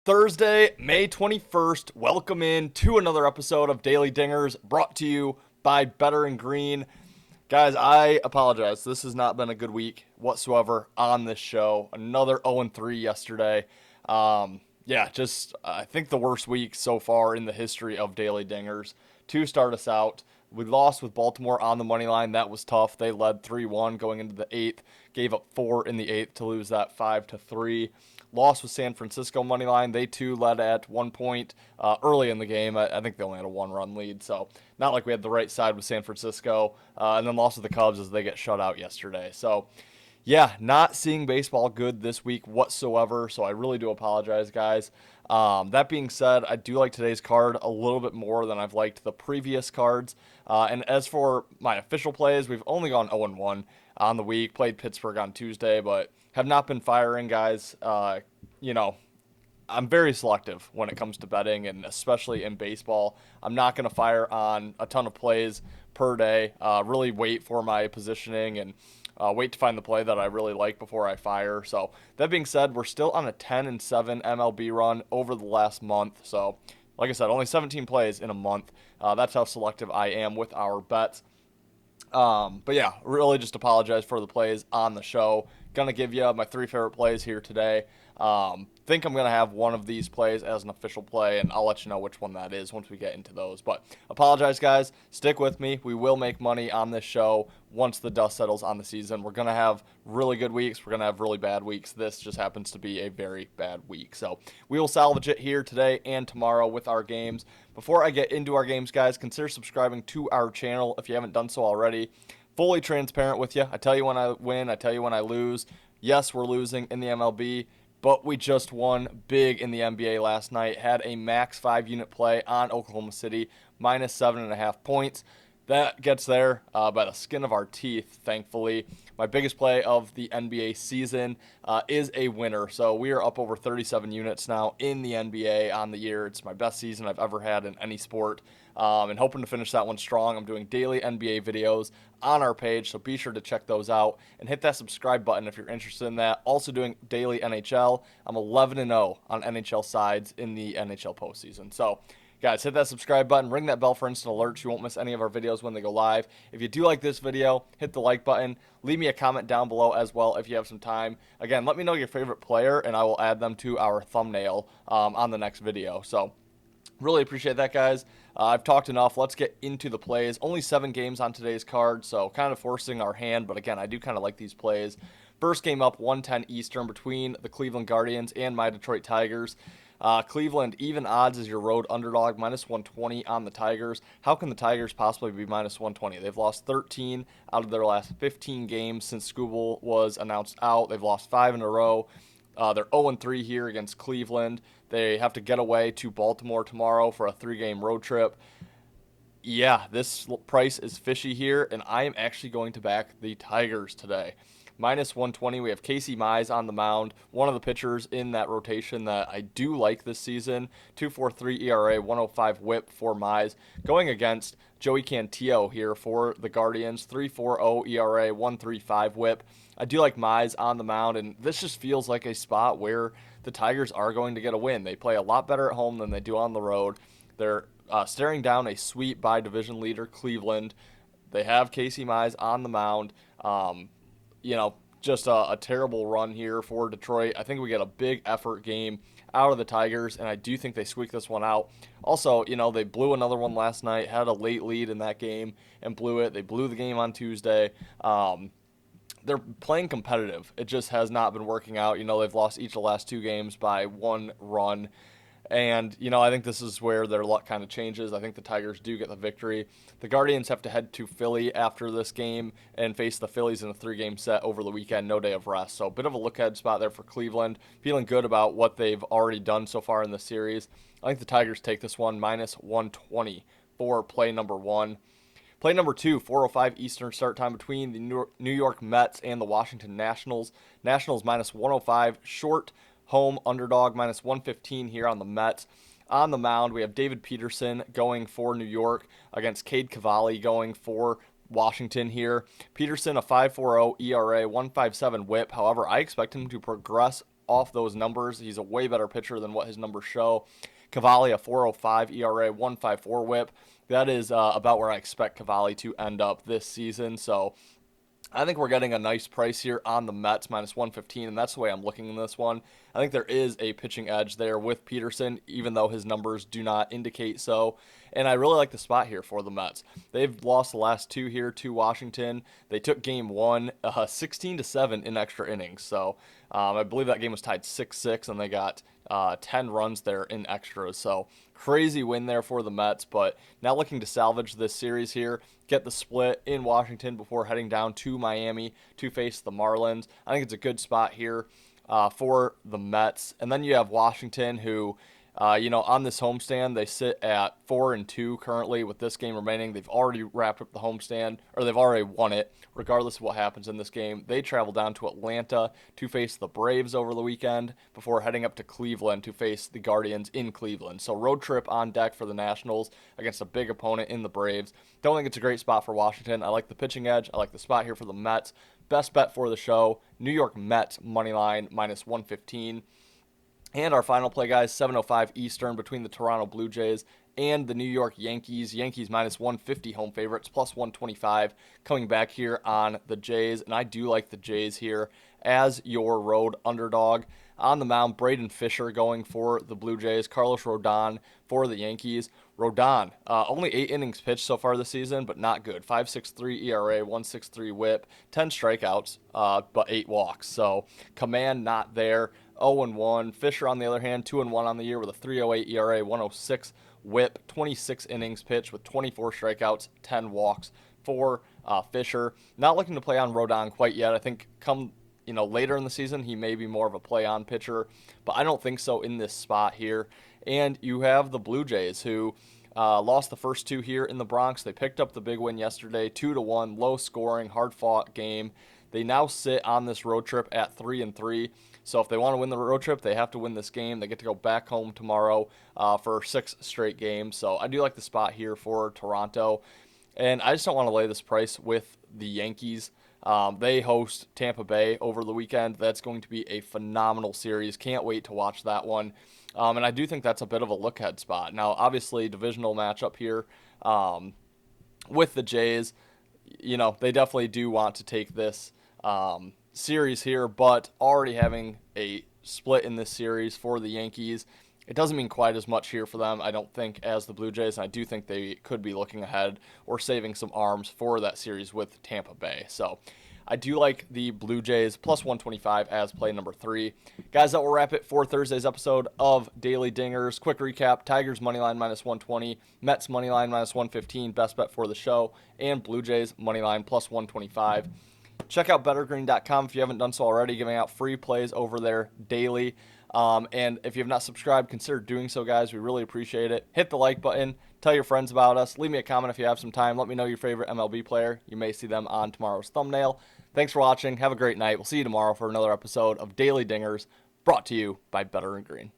Thursday, May 21st. Welcome in to another episode of Daily Dingers brought to you by Better and Green. Guys, I apologize. This has not been a good week whatsoever on this show. Another 0-3 yesterday. I think the worst week so far in the history of Daily Dingers. To start us out, we lost with Baltimore on the money line. That was tough. They led 3-1 going into the 8th. Gave up 4 in the 8th to lose that 5-3. Lost with San Francisco money line. They too led at 1 point early in the game. I think they only had a 1-run lead, so not like we had the right side with San Francisco. And then lost with the Cubs as they get shut out yesterday. So yeah, not seeing baseball good this week whatsoever, so I really do apologize, guys. That being said, I do like today's card a little bit more than I've liked the previous cards. And as for my official plays, we've only gone 0-1 on the week. Played Pittsburgh on Tuesday, but have not been firing, guys. I'm very selective when it comes to betting, and especially in baseball. I'm not going to fire on a ton of plays per day. Really wait for my positioning and wait to find the play that I really like before I fire. So that being said, we're still on a 10-7 MLB run over the last month. So like I said, only 17 plays in a month. That's how selective I am with our bets. But yeah, really just apologize for the plays on the show. Gonna give you my 3 favorite plays here today. Think I'm gonna have one of these plays as an official play, and I'll let you know which one that is once we get into those. But apologize, guys. Stick with me. We will make money on this show once the dust settles on the season. We're gonna have really good weeks. We're gonna have really bad weeks. This just happens to be a very bad week. So we will salvage it here today and tomorrow with our games. Before I get into our games, guys, consider subscribing to our channel if you haven't done so already. Fully transparent with you. I tell you when I win. I tell you when I lose. Yes, we're losing in the MLB, but we just won big in the NBA last night. Had a max 5-unit play on Oklahoma City, minus 7.5 points. That gets there by the skin of our teeth, thankfully. My biggest play of the NBA season is a winner. So we are up over 37 units now in the NBA on the year. It's my best season I've ever had in any sport. And hoping to finish that one strong. I'm doing daily NBA videos on our page, so be sure to check those out and hit that subscribe button if you're interested in that. Also doing daily NHL. I'm 11-0 on NHL sides in the NHL postseason. So guys, hit that subscribe button, ring that bell for instant alerts. You won't miss any of our videos when they go live. If you do like this video, hit the like button. Leave me a comment down below as well if you have some time. Again, let me know your favorite player, and I will add them to our thumbnail on the next video. So really appreciate that, guys. I've talked enough. Let's get into the plays. Only 7 games on today's card, so kind of forcing our hand. But again, I do kind of like these plays. First game up, 1:10 Eastern between the Cleveland Guardians and my Detroit Tigers. Cleveland, even odds as your road underdog, minus 120 on the Tigers. How can the Tigers possibly be minus 120? They've lost 13 out of their last 15 games since Skubal was announced out. They've lost 5 in a row. They're 0-3 here against Cleveland. They have to get away to Baltimore tomorrow for a 3-game road trip. Yeah, this price is fishy here, and I am actually going to back the Tigers today. Minus 120, we have Casey Mize on the mound, one of the pitchers in that rotation that I do like this season. 2.43 ERA, 105 whip for Mize. Going against Joey Cantillo here for the Guardians, 3.40 ERA, 1.35 whip. I do like Mize on the mound, and this just feels like a spot where the Tigers are going to get a win. They play a lot better at home than they do on the road. They're staring down a sweep by division leader Cleveland. They have Casey Mize on the mound. Just a terrible run here for Detroit. I think we get a big effort game out of the Tigers, and I do think they squeak this one out. Also, they blew another one last night, had a late lead in that game and blew it. They blew the game on Tuesday. They're playing competitive. It just has not been working out. They've lost each of the last 2 games by 1 run. And, I think this is where their luck kind of changes. I think the Tigers do get the victory. The Guardians have to head to Philly after this game and face the Phillies in a 3-game set over the weekend, no day of rest. So a bit of a look-ahead spot there for Cleveland. Feeling good about what they've already done so far in the series. I think the Tigers take this one, minus 120 for play number 1. Play number 2, 4:05 Eastern start time between the New York Mets and the Washington Nationals. Nationals minus 105, short home underdog, minus 115 here on the Mets. On the mound, we have David Peterson going for New York against Cade Cavalli going for Washington here. Peterson, a 5.40 ERA, 1.57 whip. However, I expect him to progress off those numbers. He's a way better pitcher than what his numbers show. Cavalli, a 4.05 ERA, 1.54 WHIP. That is about where I expect Cavalli to end up this season. So I think we're getting a nice price here on the Mets, minus 115, and that's the way I'm looking in this one. I think there is a pitching edge there with Peterson, even though his numbers do not indicate so. And I really like the spot here for the Mets. They've lost the last two here to Washington. They took game one, 16-7 in extra innings. So I believe that game was tied 6-6, and they got 10 runs there in extras. So crazy win there for the Mets, but now looking to salvage this series here, get the split in Washington before heading down to Miami to face the Marlins. I think it's a good spot here for the Mets. And then you have Washington, who, on this homestand, they sit at 4-2 currently with this game remaining. They've already wrapped up the homestand, or they've already won it, regardless of what happens in this game. They travel down to Atlanta to face the Braves over the weekend before heading up to Cleveland to face the Guardians in Cleveland. So road trip on deck for the Nationals against a big opponent in the Braves. Don't think it's a great spot for Washington. I like the pitching edge. I like the spot here for the Mets. Best bet for the show, New York Mets money line minus 115. And our final play, guys, 7:05 Eastern between the Toronto Blue Jays and the New York Yankees. Yankees minus 150 home favorites, plus 125 coming back here on the Jays. And I do like the Jays here as your road underdog. On the mound, Braden Fisher going for the Blue Jays. Carlos Rodon for the Yankees. Rodon, only 8 innings pitched so far this season, but not good. 5.63 ERA, 1.63 WHIP, 10 strikeouts, but 8 walks. So command not there. 0-1. Fisher, on the other hand, 2-1 on the year with a 3.08 ERA, 1.06 WHIP, 26 innings pitched with 24 strikeouts, 10 walks for Fisher. Not looking to play on Rodon quite yet. I think come later in the season, he may be more of a play-on pitcher, but I don't think so in this spot here. And you have the Blue Jays, who lost the first 2 here in the Bronx. They picked up the big win yesterday, 2-1, low-scoring, hard-fought game. They now sit on this road trip at 3-3. So if they want to win the road trip, they have to win this game. They get to go back home tomorrow for 6 straight games. So I do like the spot here for Toronto. And I just don't want to lay this price with the Yankees. They host Tampa Bay over the weekend. That's going to be a phenomenal series. Can't wait to watch that one. And I do think that's a bit of a look-ahead spot. Now, obviously, divisional matchup here with the Jays. They definitely do want to take this series here, but already having a split in this series for the Yankees, it doesn't mean quite as much here for them, I don't think, as the Blue Jays, and I do think they could be looking ahead or saving some arms for that series with Tampa Bay. So I do like the Blue Jays plus 125 as play number 3. Guys, that will wrap it for Thursday's episode of Daily Dingers. Quick recap: Tigers moneyline minus 120, Mets moneyline minus 115, best bet for the show, and Blue Jays moneyline plus 125. Check out bettergreen.com if you haven't done so already, giving out free plays over there daily. And if you have not subscribed, consider doing so, guys. We really appreciate it. Hit the like button. Tell your friends about us. Leave me a comment if you have some time. Let me know your favorite MLB player. You may see them on tomorrow's thumbnail. Thanks for watching. Have a great night. We'll see you tomorrow for another episode of Daily Dingers, brought to you by Better and Green.